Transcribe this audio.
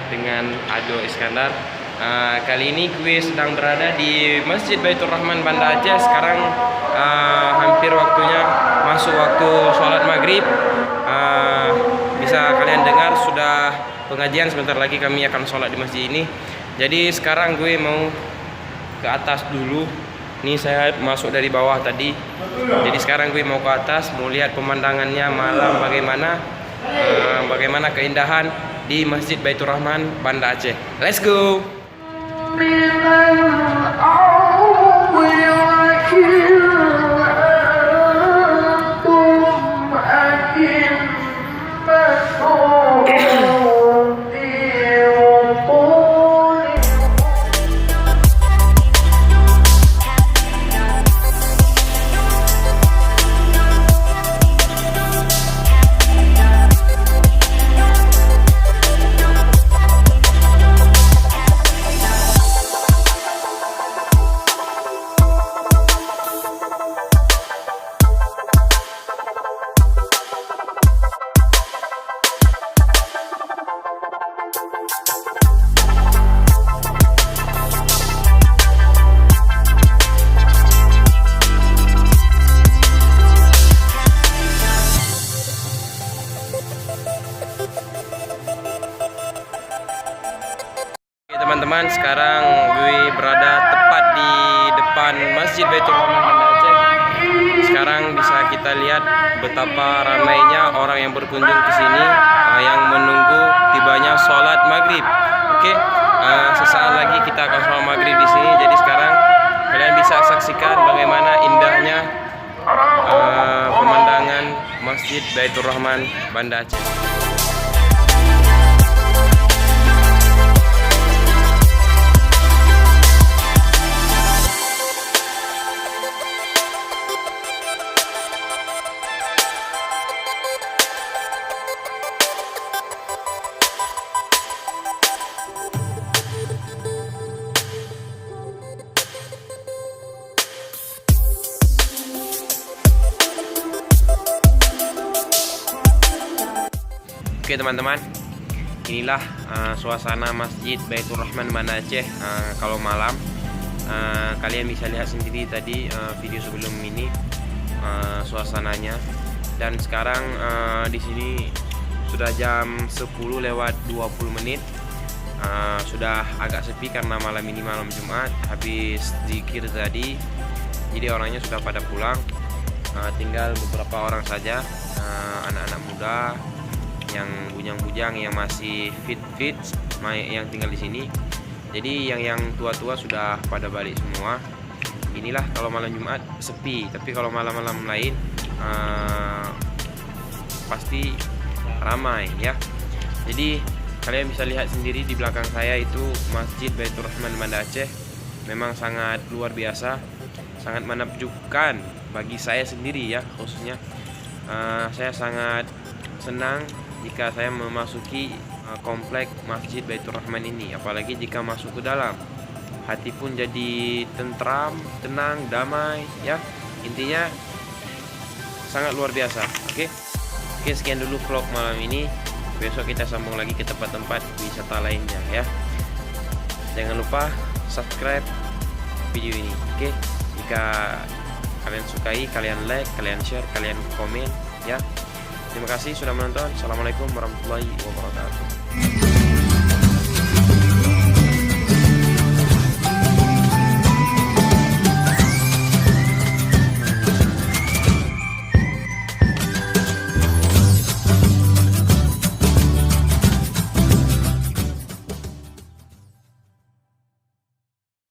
dengan Ado Iskandar. Kali ini gue sedang berada di Masjid Baitur Rahman Banda Aceh. Sekarang hampir waktunya masuk waktu sholat maghrib. Bisa kalian dengar sudah pengajian, sebentar lagi kami akan sholat di masjid ini. Jadi sekarang gue mau ke atas dulu. Ini saya masuk dari bawah tadi. Jadi sekarang gue mau ke atas, mau lihat pemandangannya malam bagaimana, bagaimana keindahan di Masjid Baitur Rahman Banda Aceh. Let's go. Teman-teman, sekarang gue berada tepat di depan Masjid Baitur Rahman Banda Aceh. Sekarang bisa kita lihat betapa ramainya orang yang berkunjung ke sini, yang menunggu tibanya sholat maghrib. Oke, sesaat lagi kita akan sholat maghrib di sini. Jadi sekarang kalian bisa saksikan bagaimana indahnya pemandangan Masjid Baitur Rahman Banda Aceh. Oke teman-teman, inilah suasana Masjid Baitur Rahman Banda Aceh kalau malam. Kalian bisa lihat sendiri tadi video sebelum ini suasananya. Dan sekarang di sini sudah jam 10 lewat 20 menit. Sudah agak sepi karena malam ini malam Jumat, habis zikir tadi. Jadi orangnya sudah pada pulang. Tinggal beberapa orang saja, anak-anak muda yang bujang-bujang, yang masih fit yang tinggal di sini. Jadi yang tua-tua sudah pada balik semua. Inilah kalau malam Jumat sepi, tapi kalau malam-malam lain pasti ramai ya. Jadi kalian bisa lihat sendiri di belakang saya itu Masjid Baitur Rahman Banda Aceh. Memang sangat luar biasa, sangat menakjubkan bagi saya sendiri ya, khususnya saya sangat senang jika saya memasuki komplek Masjid Baitur Rahman ini, apalagi jika masuk ke dalam, hati pun jadi tentram, tenang, damai ya. Intinya sangat luar biasa. Oke, sekian dulu vlog malam ini. Besok kita sambung lagi ke tempat-tempat wisata lainnya ya. Jangan lupa subscribe video ini. Oke, jika kalian sukai, kalian like, kalian share, kalian komen ya. Terima kasih sudah menonton. Assalamualaikum warahmatullahi wabarakatuh.